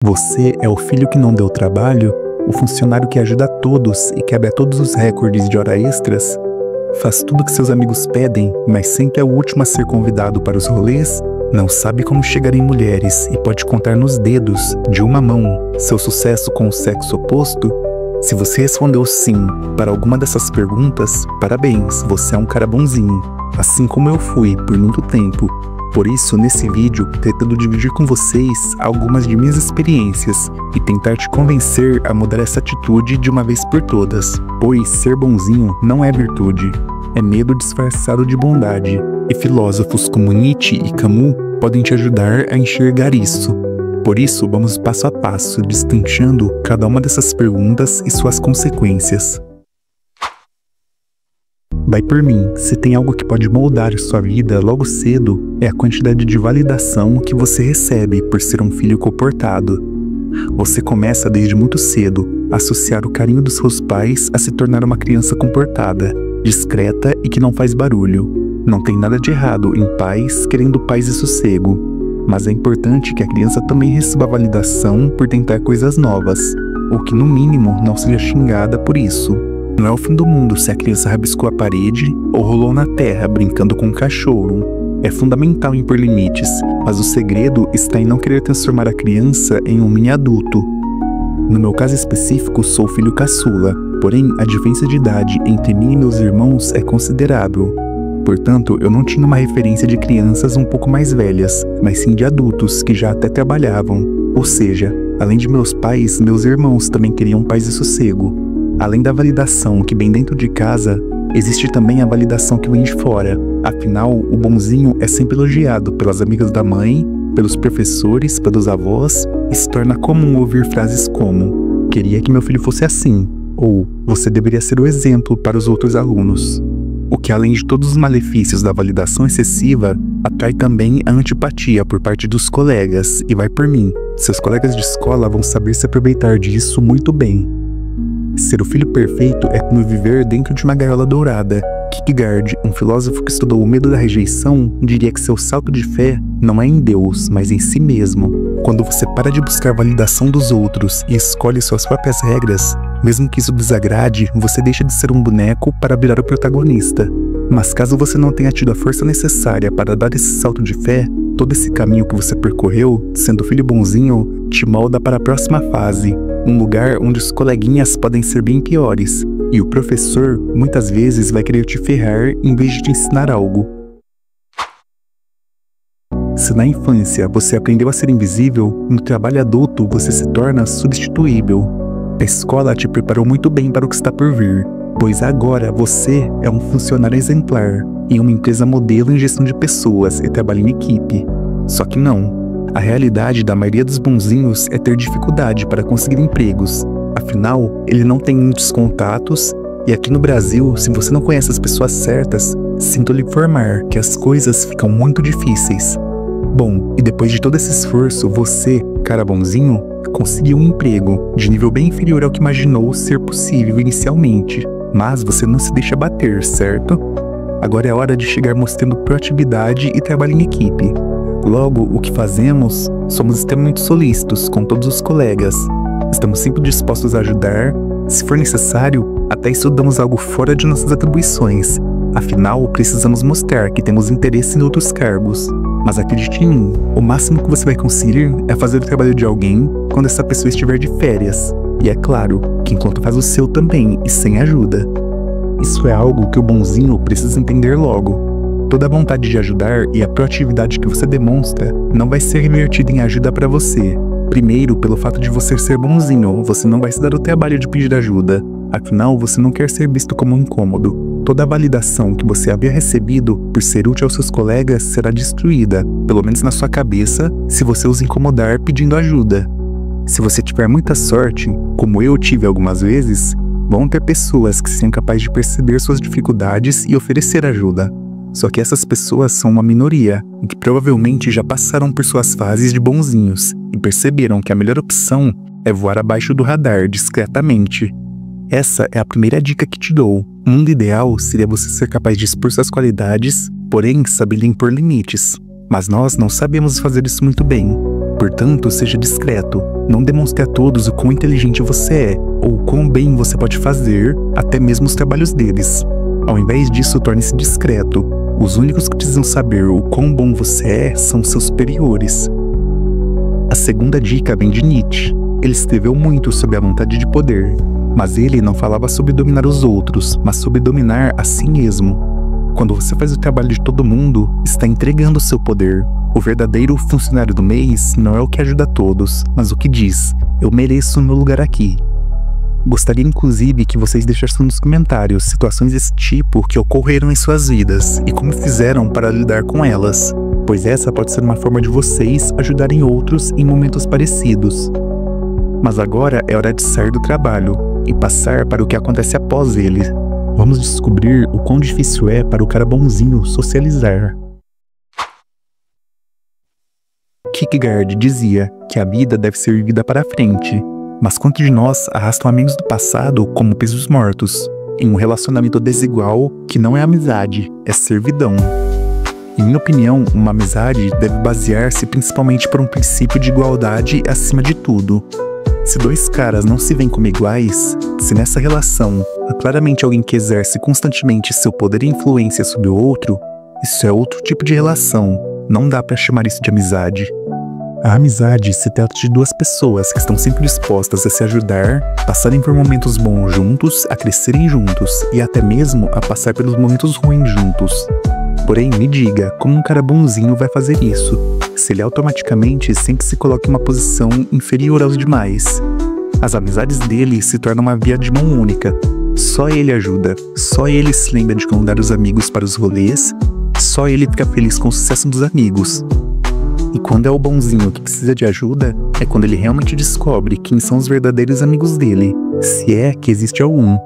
Você é o filho que não deu trabalho, o funcionário que ajuda a todos e quebra todos os recordes de hora extras, faz tudo que seus amigos pedem, mas sempre é o último a ser convidado para os rolês, não sabe como chegar em mulheres e pode contar nos dedos, de uma mão, seu sucesso com o sexo oposto. Se você respondeu sim para alguma dessas perguntas, parabéns, você é um cara bonzinho, assim como eu fui por muito tempo. Por isso, nesse vídeo, pretendo dividir com vocês algumas de minhas experiências e tentar te convencer a mudar essa atitude de uma vez por todas, pois ser bonzinho não é virtude, é medo disfarçado de bondade, e filósofos como Nietzsche e Camus podem te ajudar a enxergar isso. Por isso, vamos passo a passo, destrinchando cada uma dessas perguntas e suas consequências. Vai por mim, se tem algo que pode moldar sua vida logo cedo, é a quantidade de validação que você recebe por ser um filho comportado. Você começa desde muito cedo a associar o carinho dos seus pais a se tornar uma criança comportada, discreta e que não faz barulho. Não tem nada de errado em pais querendo paz e sossego, mas é importante que a criança também receba validação por tentar coisas novas, ou que no mínimo não seja xingada por isso. Não é o fim do mundo se a criança rabiscou a parede ou rolou na terra brincando com um cachorro. É fundamental impor limites, mas o segredo está em não querer transformar a criança em um mini adulto. No meu caso específico, sou filho caçula, porém a diferença de idade entre mim e meus irmãos é considerável. Portanto, eu não tinha uma referência de crianças um pouco mais velhas, mas sim de adultos que já até trabalhavam. Ou seja, além de meus pais, meus irmãos também queriam paz e sossego. Além da validação que vem dentro de casa, existe também a validação que vem de fora. Afinal, o bonzinho é sempre elogiado pelas amigas da mãe, pelos professores, pelos avós, e se torna comum ouvir frases como: "Queria que meu filho fosse assim", ou "Você deveria ser o exemplo para os outros alunos". O que, além de todos os malefícios da validação excessiva, atrai também a antipatia por parte dos colegas, e vai por mim, seus colegas de escola vão saber se aproveitar disso muito bem. Ser o filho perfeito é como viver dentro de uma gaiola dourada. Kierkegaard, um filósofo que estudou o medo da rejeição, diria que seu salto de fé não é em Deus, mas em si mesmo. Quando você para de buscar validação dos outros e escolhe suas próprias regras, mesmo que isso desagrade, você deixa de ser um boneco para virar o protagonista. Mas caso você não tenha tido a força necessária para dar esse salto de fé, todo esse caminho que você percorreu, sendo filho bonzinho, te molda para a próxima fase. Um lugar onde os coleguinhas podem ser bem piores, e o professor muitas vezes vai querer te ferrar em vez de te ensinar algo. Se na infância você aprendeu a ser invisível, no trabalho adulto você se torna substituível. A escola te preparou muito bem para o que está por vir, pois agora você é um funcionário exemplar em uma empresa modelo em gestão de pessoas e trabalha em equipe. Só que não. A realidade da maioria dos bonzinhos é ter dificuldade para conseguir empregos. Afinal, ele não tem muitos contatos, e aqui no Brasil, se você não conhece as pessoas certas, sinto lhe informar que as coisas ficam muito difíceis. Bom, e depois de todo esse esforço, você, cara bonzinho, conseguiu um emprego de nível bem inferior ao que imaginou ser possível inicialmente. Mas você não se deixa bater, certo? Agora é hora de chegar mostrando proatividade e trabalho em equipe. Logo, o que fazemos, somos extremamente solícitos com todos os colegas. Estamos sempre dispostos a ajudar. Se for necessário, até estudamos algo fora de nossas atribuições. Afinal, precisamos mostrar que temos interesse em outros cargos. Mas acredite em mim, o máximo que você vai conseguir é fazer o trabalho de alguém quando essa pessoa estiver de férias. E é claro, que enquanto faz o seu também e sem ajuda. Isso é algo que o bonzinho precisa entender logo. Toda a vontade de ajudar e a proatividade que você demonstra não vai ser revertida em ajuda para você. Primeiro, pelo fato de você ser bonzinho, você não vai se dar o trabalho de pedir ajuda. Afinal, você não quer ser visto como um incômodo. Toda a validação que você havia recebido por ser útil aos seus colegas será destruída, pelo menos na sua cabeça, se você os incomodar pedindo ajuda. Se você tiver muita sorte, como eu tive algumas vezes, vão ter pessoas que sejam capazes de perceber suas dificuldades e oferecer ajuda. Só que essas pessoas são uma minoria, e que provavelmente já passaram por suas fases de bonzinhos, e perceberam que a melhor opção é voar abaixo do radar, discretamente. Essa é a primeira dica que te dou. O mundo ideal seria você ser capaz de expor suas qualidades, porém saber impor limites. Mas nós não sabemos fazer isso muito bem. Portanto, seja discreto. Não demonstre a todos o quão inteligente você é, ou o quão bem você pode fazer, até mesmo os trabalhos deles. Ao invés disso, torne-se discreto. Os únicos que precisam saber o quão bom você é são seus superiores. A segunda dica vem de Nietzsche. Ele escreveu muito sobre a vontade de poder, mas ele não falava sobre dominar os outros, mas sobre dominar a si mesmo. Quando você faz o trabalho de todo mundo, está entregando seu poder. O verdadeiro funcionário do mês não é o que ajuda a todos, mas o que diz: eu mereço o meu lugar aqui. Gostaria inclusive que vocês deixassem nos comentários situações desse tipo que ocorreram em suas vidas e como fizeram para lidar com elas, pois essa pode ser uma forma de vocês ajudarem outros em momentos parecidos. Mas agora é hora de sair do trabalho e passar para o que acontece após ele. Vamos descobrir o quão difícil é para o cara bonzinho socializar. Kierkegaard dizia que a vida deve ser vivida para frente, mas quantos de nós arrastam amigos do passado como pesos mortos, em um relacionamento desigual que não é amizade, é servidão. Em minha opinião, uma amizade deve basear-se principalmente por um princípio de igualdade acima de tudo. Se dois caras não se veem como iguais, se nessa relação há claramente alguém que exerce constantemente seu poder e influência sobre o outro, isso é outro tipo de relação, não dá pra chamar isso de amizade. A amizade se trata de duas pessoas que estão sempre dispostas a se ajudar, passarem por momentos bons juntos, a crescerem juntos e até mesmo a passar pelos momentos ruins juntos. Porém, me diga, como um cara bonzinho vai fazer isso, se ele automaticamente sempre se coloca em uma posição inferior aos demais? As amizades dele se tornam uma via de mão única. Só ele ajuda, só ele se lembra de convidar os amigos para os rolês, só ele fica feliz com o sucesso dos amigos. E quando é o bonzinho que precisa de ajuda, é quando ele realmente descobre quem são os verdadeiros amigos dele, se é que existe algum.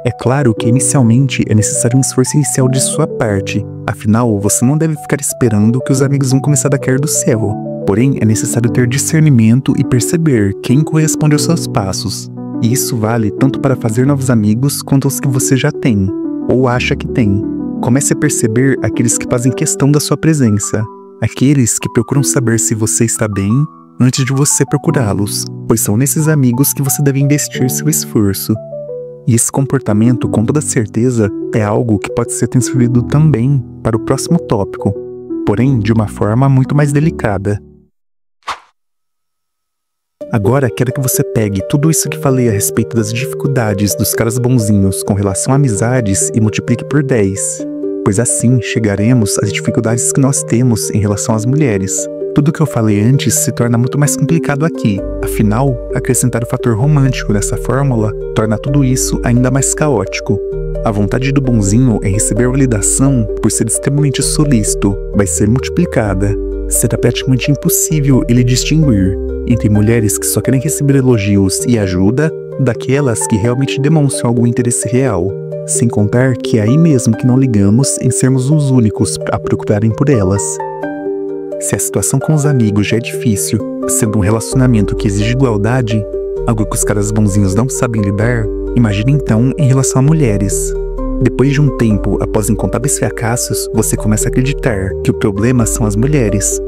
É claro que inicialmente é necessário um esforço inicial de sua parte, afinal você não deve ficar esperando que os amigos vão começar a cair do céu. Porém, é necessário ter discernimento e perceber quem corresponde aos seus passos. E isso vale tanto para fazer novos amigos quanto os que você já tem, ou acha que tem. Comece a perceber aqueles que fazem questão da sua presença. Aqueles que procuram saber se você está bem antes de você procurá-los, pois são nesses amigos que você deve investir seu esforço. E esse comportamento, com toda certeza, é algo que pode ser transferido também para o próximo tópico, porém de uma forma muito mais delicada. Agora quero que você pegue tudo isso que falei a respeito das dificuldades dos caras bonzinhos com relação a amizades e multiplique por 10. Pois assim chegaremos às dificuldades que nós temos em relação às mulheres. Tudo que eu falei antes se torna muito mais complicado aqui, afinal, acrescentar o fator romântico nessa fórmula torna tudo isso ainda mais caótico. A vontade do bonzinho em receber validação, por ser extremamente solícito, vai ser multiplicada. Será praticamente impossível ele distinguir entre mulheres que só querem receber elogios e ajuda, daquelas que realmente demonstram algum interesse real. Sem contar que é aí mesmo que não ligamos em sermos os únicos a procurarem por elas. Se a situação com os amigos já é difícil, sendo um relacionamento que exige igualdade, algo que os caras bonzinhos não sabem lidar, imagine então em relação a mulheres. Depois de um tempo, após incontáveis fracassos, você começa a acreditar que o problema são as mulheres.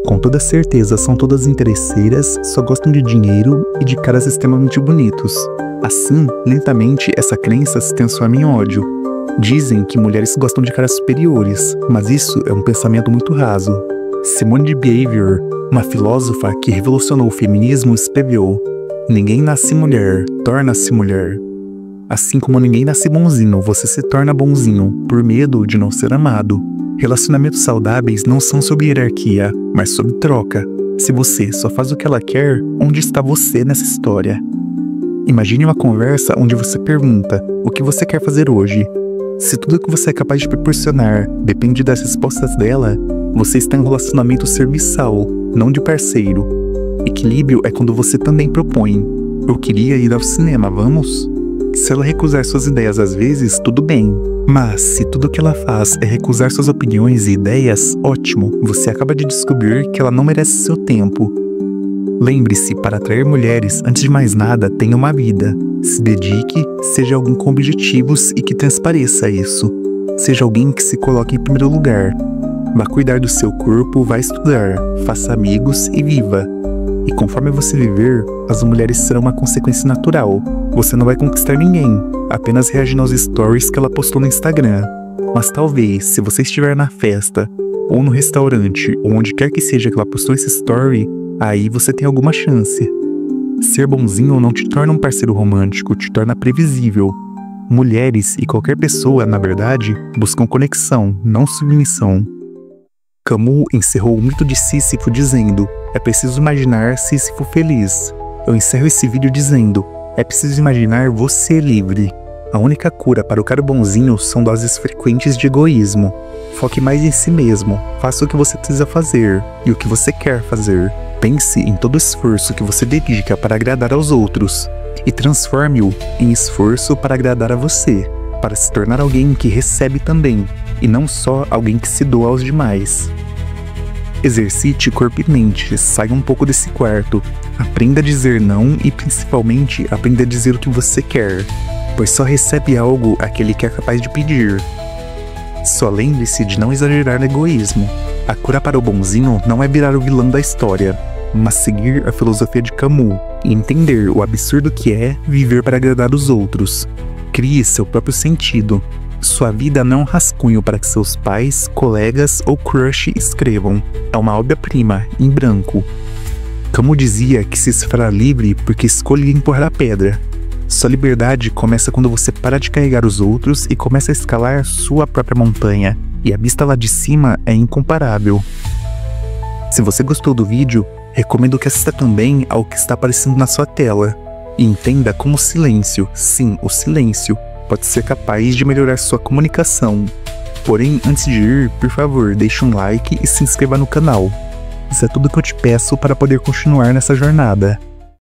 Com toda certeza são todas interesseiras, só gostam de dinheiro e de caras extremamente bonitos. Assim, lentamente, essa crença se transforma em ódio. Dizem que mulheres gostam de caras superiores, mas isso é um pensamento muito raso. Simone de Beauvoir, uma filósofa que revolucionou o feminismo, escreveu: ninguém nasce mulher, torna-se mulher. Assim como ninguém nasce bonzinho, você se torna bonzinho, por medo de não ser amado. Relacionamentos saudáveis não são sobre hierarquia, mas sobre troca. Se você só faz o que ela quer, onde está você nessa história? Imagine uma conversa onde você pergunta: o que você quer fazer hoje? Se tudo que você é capaz de proporcionar depende das respostas dela, você está em um relacionamento serviçal, não de parceiro. Equilíbrio é quando você também propõe: eu queria ir ao cinema, vamos? Se ela recusar suas ideias às vezes, tudo bem. Mas se tudo que ela faz é recusar suas opiniões e ideias, ótimo, você acaba de descobrir que ela não merece seu tempo. Lembre-se, para atrair mulheres, antes de mais nada, tenha uma vida. Se dedique, seja alguém com objetivos e que transpareça isso. Seja alguém que se coloque em primeiro lugar. Vá cuidar do seu corpo, vá estudar, faça amigos e viva. E conforme você viver, as mulheres serão uma consequência natural. Você não vai conquistar ninguém, apenas reagindo aos stories que ela postou no Instagram. Mas talvez, se você estiver na festa, ou no restaurante, ou onde quer que seja que ela postou esse story, aí você tem alguma chance. Ser bonzinho não te torna um parceiro romântico, te torna previsível. Mulheres e qualquer pessoa, na verdade, buscam conexão, não submissão. Camus encerrou o mito de Sísifo dizendo: é preciso imaginar Sísifo feliz. Eu encerro esse vídeo dizendo: é preciso imaginar você livre. A única cura para o cara bonzinho são doses frequentes de egoísmo. Foque mais em si mesmo, faça o que você precisa fazer e o que você quer fazer. Pense em todo o esforço que você dedica para agradar aos outros e transforme-o em esforço para agradar a você, para se tornar alguém que recebe também, e não só alguém que se doa aos demais. Exercite corpo e mente, saia um pouco desse quarto, aprenda a dizer não e principalmente aprenda a dizer o que você quer, pois só recebe algo aquele que é capaz de pedir. Só lembre-se de não exagerar no egoísmo. A cura para o bonzinho não é virar o vilão da história, mas seguir a filosofia de Camus e entender o absurdo que é viver para agradar os outros. Crie seu próprio sentido. Sua vida não é um rascunho para que seus pais, colegas ou crush escrevam. É uma obra-prima, em branco. Camus dizia que se fará livre porque escolhe empurrar a pedra. Sua liberdade começa quando você para de carregar os outros e começa a escalar sua própria montanha. E a vista lá de cima é incomparável. Se você gostou do vídeo, recomendo que assista também ao que está aparecendo na sua tela. E entenda como o silêncio, sim, o silêncio, pode ser capaz de melhorar sua comunicação. Porém, antes de ir, por favor, deixe um like e se inscreva no canal. Isso é tudo que eu te peço para poder continuar nessa jornada.